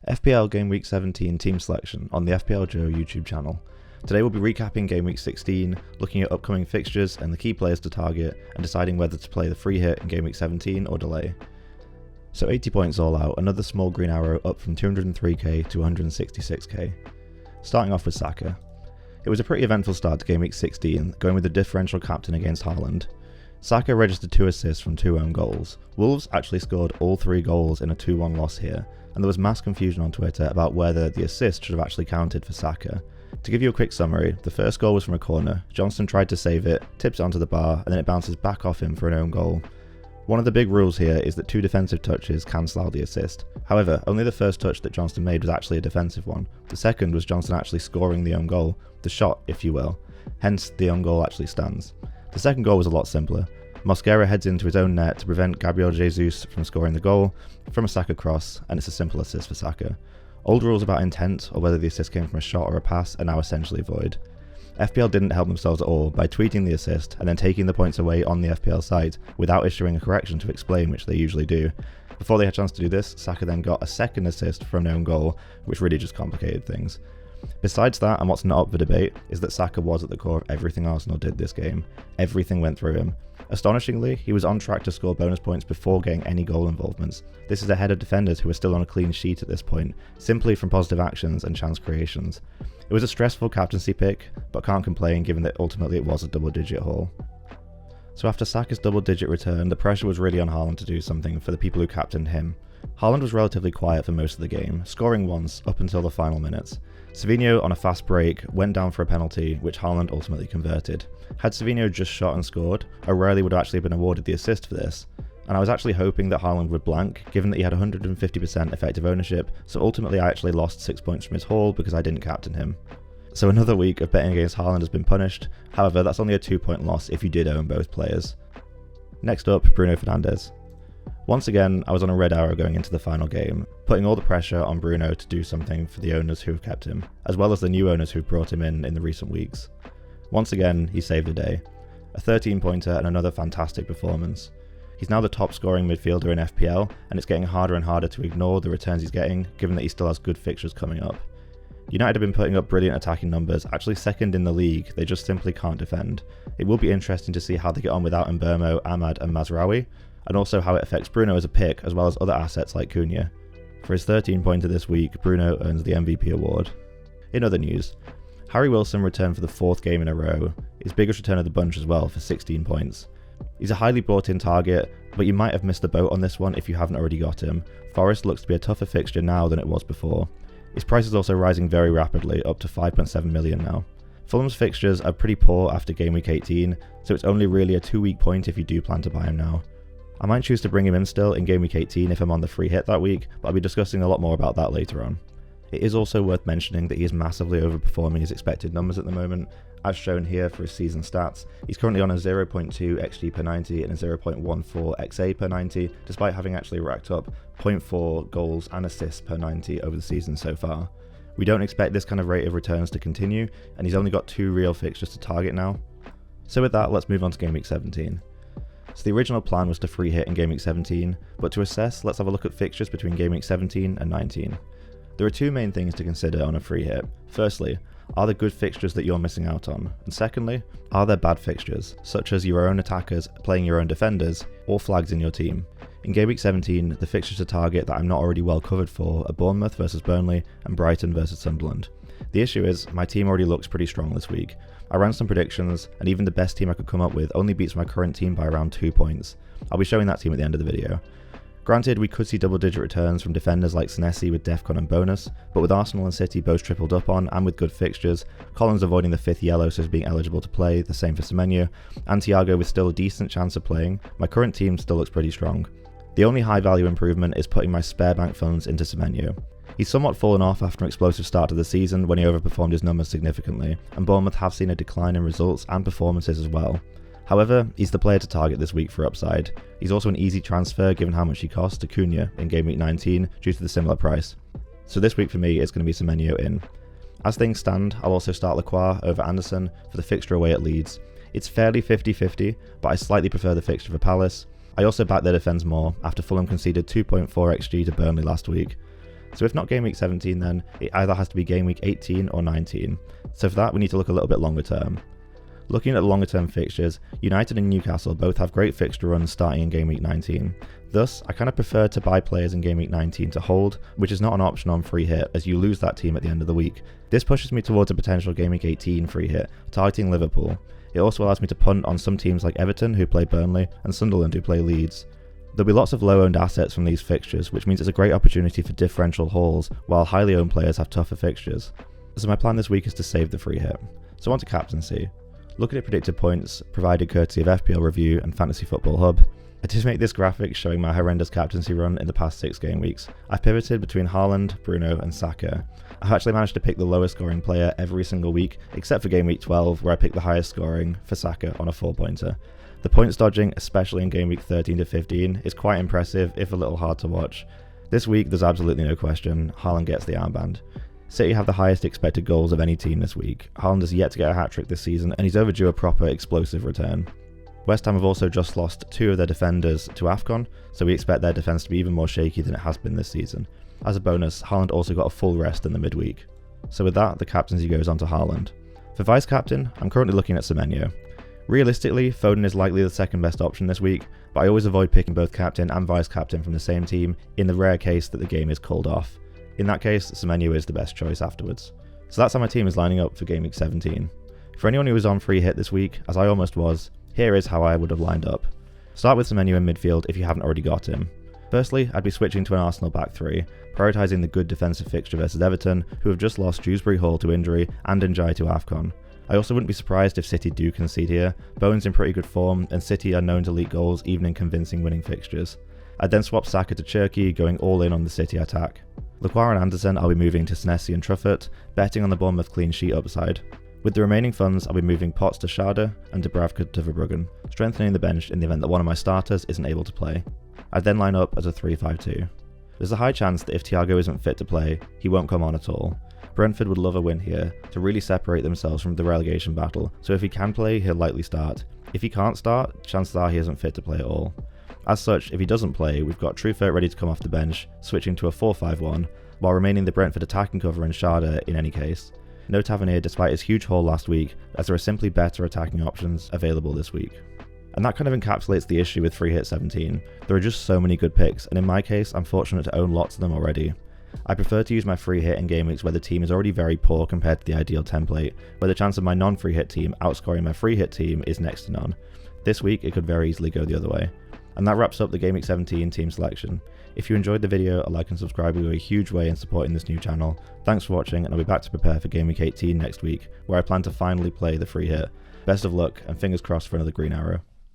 FPL Gameweek 17 team selection on the FPL Joe YouTube channel. Today we'll be recapping Gameweek 16, looking at upcoming fixtures and the key players to target, and deciding whether to play the free hit in Gameweek 17 or delay. So 80 points all out, another small green arrow up from 203k to 166k. Starting off with Saka. It was a pretty eventful start to Gameweek 16, going with the differential captain against Haaland. Saka registered 2 assists from 2 own goals. Wolves actually scored all 3 goals in a 2-1 loss here, and there was mass confusion on Twitter about whether the assist should have actually counted for Saka. To give you a quick summary, the first goal was from a corner. Johnston tried to save it, tips it onto the bar, and then it bounces back off him for an own goal. One of the big rules here is that 2 defensive touches cancel out the assist. However, only the first touch that Johnston made was actually a defensive one. The second was Johnston actually scoring the own goal, the shot if you will, hence the own goal actually stands. The second goal was a lot simpler. Mosquera heads into his own net to prevent Gabriel Jesus from scoring the goal from a Saka cross, and it's a simple assist for Saka. Old rules about intent, or whether the assist came from a shot or a pass, are now essentially void. FPL didn't help themselves at all by tweeting the assist and then taking the points away on the FPL site without issuing a correction to explain, which they usually do. Before they had a chance to do this, Saka then got a second assist from an own goal, which really just complicated things. Besides that, and what's not up for debate, is that Saka was at the core of everything Arsenal did this game. Everything went through him. Astonishingly, he was on track to score bonus points before getting any goal involvements. This is ahead of defenders who are still on a clean sheet at this point, simply from positive actions and chance creations. It was a stressful captaincy pick, but can't complain given that ultimately it was a double-digit haul. So after Saka's double-digit return, the pressure was really on Haaland to do something for the people who captained him. Haaland was relatively quiet for most of the game, scoring once up until the final minutes. Savinho, on a fast break, went down for a penalty, which Haaland ultimately converted. Had Savinho just shot and scored, O'Reilly would have actually been awarded the assist for this, and I was actually hoping that Haaland would blank, given that he had 150% effective ownership, so ultimately I actually lost 6 points from his haul because I didn't captain him. So another week of betting against Haaland has been punished, however that's only a 2-point loss if you did own both players. Next up, Bruno Fernandes. Once again, I was on a red arrow going into the final game, putting all the pressure on Bruno to do something for the owners who have kept him, as well as the new owners who brought him in the recent weeks. Once again, he saved the day. A 13-pointer and another fantastic performance. He's now the top scoring midfielder in FPL, and it's getting harder and harder to ignore the returns he's getting, given that he still has good fixtures coming up. United have been putting up brilliant attacking numbers, actually second in the league, they just simply can't defend. It will be interesting to see how they get on without Mbeumo, Ahmad and Mazraoui, and also how it affects Bruno as a pick, as well as other assets like Cunha. For his 13-pointer this week, Bruno earns the MVP award. In other news, Harry Wilson returned for the 4th game in a row, his biggest return of the bunch as well, for 16 points. He's a highly brought in target, but you might have missed the boat on this one if you haven't already got him. Forest looks to be a tougher fixture now than it was before. His price is also rising very rapidly, up to 5.7 million now. Fulham's fixtures are pretty poor after game week 18, so it's only really a 2-week point if you do plan to buy him now. I might choose to bring him in still in game week 18 if I'm on the free hit that week, but I'll be discussing a lot more about that later on. It is also worth mentioning that he is massively overperforming his expected numbers at the moment. As shown here for his season stats, he's currently on a 0.2 XG per 90 and a 0.14 XA per 90, despite having actually racked up 0.4 goals and assists per 90 over the season so far. We don't expect this kind of rate of returns to continue, and he's only got 2 real fixtures to target now. So with that, let's move on to game week 17. So the original plan was to free hit in game week 17, but to assess, let's have a look at fixtures between game week 17 and 19. There are 2 main things to consider on a free hit. Firstly, are there good fixtures that you're missing out on? And secondly, are there bad fixtures, such as your own attackers playing your own defenders, or flags in your team? In game week 17, the fixtures to target that I'm not already well covered for are Bournemouth versus Burnley and Brighton versus Sunderland. The issue is, my team already looks pretty strong this week. I ran some predictions, and even the best team I could come up with only beats my current team by around 2 points. I'll be showing that team at the end of the video. Granted, we could see double-digit returns from defenders like Senesi with Defcon and bonus, but with Arsenal and City both tripled up on and with good fixtures, Collins avoiding the 5th yellow so as being eligible to play, the same for Semenyo, and Thiago with still a decent chance of playing, my current team still looks pretty strong. The only high value improvement is putting my spare bank funds into Semenyo. He's somewhat fallen off after an explosive start to the season when he overperformed his numbers significantly, and Bournemouth have seen a decline in results and performances as well. However, he's the player to target this week for upside. He's also an easy transfer given how much he cost to Cunha in game week 19 due to the similar price. So this week for me it's going to be Semenyo in. As things stand, I'll also start Lacroix over Anderson for the fixture away at Leeds. It's fairly 50-50, but I slightly prefer the fixture for Palace. I also back their defence more after Fulham conceded 2.4 XG to Burnley last week. So if not Game Week 17 then, it either has to be Game Week 18 or 19. So for that we need to look a little bit longer term. Looking at the longer term fixtures, United and Newcastle both have great fixture runs starting in Game Week 19. Thus, I kind of prefer to buy players in Game Week 19 to hold, which is not an option on free hit as you lose that team at the end of the week. This pushes me towards a potential Game Week 18 free hit, targeting Liverpool. It also allows me to punt on some teams like Everton who play Burnley and Sunderland who play Leeds. There'll be lots of low-owned assets from these fixtures, which means it's a great opportunity for differential hauls, while highly owned players have tougher fixtures. So my plan this week is to save the free hit. So on to captaincy. Looking at predicted points, provided courtesy of FPL Review and Fantasy Football Hub, I did make this graphic showing my horrendous captaincy run in the past 6 game weeks. I've pivoted between Haaland, Bruno and Saka. I've actually managed to pick the lowest scoring player every single week, except for Game Week 12 where I picked the highest scoring for Saka on a 4-pointer. The points dodging, especially in Game Week 13 to 15, is quite impressive if a little hard to watch. This week there's absolutely no question, Haaland gets the armband. City have the highest expected goals of any team this week. Haaland has yet to get a hat-trick this season and he's overdue a proper explosive return. West Ham have also just lost 2 of their defenders to AFCON, so we expect their defence to be even more shaky than it has been this season. As a bonus, Haaland also got a full rest in the midweek. So with that, the captaincy goes on to Haaland. For vice-captain, I'm currently looking at Semenyo. Realistically, Foden is likely the second best option this week, but I always avoid picking both captain and vice-captain from the same team in the rare case that the game is called off. In that case, Semenyo is the best choice afterwards. So that's how my team is lining up for Game Week 17. For anyone who was on free hit this week, as I almost was, here is how I would have lined up. Start with Semenyo in midfield if you haven't already got him. Firstly, I'd be switching to an Arsenal back 3, prioritising the good defensive fixture versus Everton, who have just lost Dewsbury Hall to injury and Ndiaye to AFCON. I also wouldn't be surprised if City do concede here. Bowen's in pretty good form, and City are known to leak goals even in convincing winning fixtures. I'd then swap Saka to Cherki, going all in on the City attack. Lacroix and Anderson I'll be moving to Senesi and Truffert, betting on the Bournemouth clean sheet upside. With the remaining funds, I'll be moving Potts to Schade and Dubravka to Verbruggen, strengthening the bench in the event that one of my starters isn't able to play. I'd then line up as a 3-5-2. There's a high chance that if Thiago isn't fit to play, he won't come on at all. Brentford would love a win here to really separate themselves from the relegation battle, so if he can play, he'll likely start. If he can't start, chances are he isn't fit to play at all. As such, if he doesn't play, we've got Truffert ready to come off the bench, switching to a 4-5-1, while remaining the Brentford attacking cover in Schade in any case. No Tavernier despite his huge haul last week, as there are simply better attacking options available this week. And that kind of encapsulates the issue with Free Hit 17. There are just so many good picks, and in my case, I'm fortunate to own lots of them already. I prefer to use my free hit in game weeks where the team is already very poor compared to the ideal template, where the chance of my non-free hit team outscoring my free hit team is next to none. This week, it could very easily go the other way. And that wraps up the Game Week 17 team selection. If you enjoyed the video, a like and subscribe will go a huge way in supporting this new channel. Thanks for watching, and I'll be back to prepare for Game Week 18 next week, where I plan to finally play the free hit. Best of luck, and fingers crossed for another green arrow.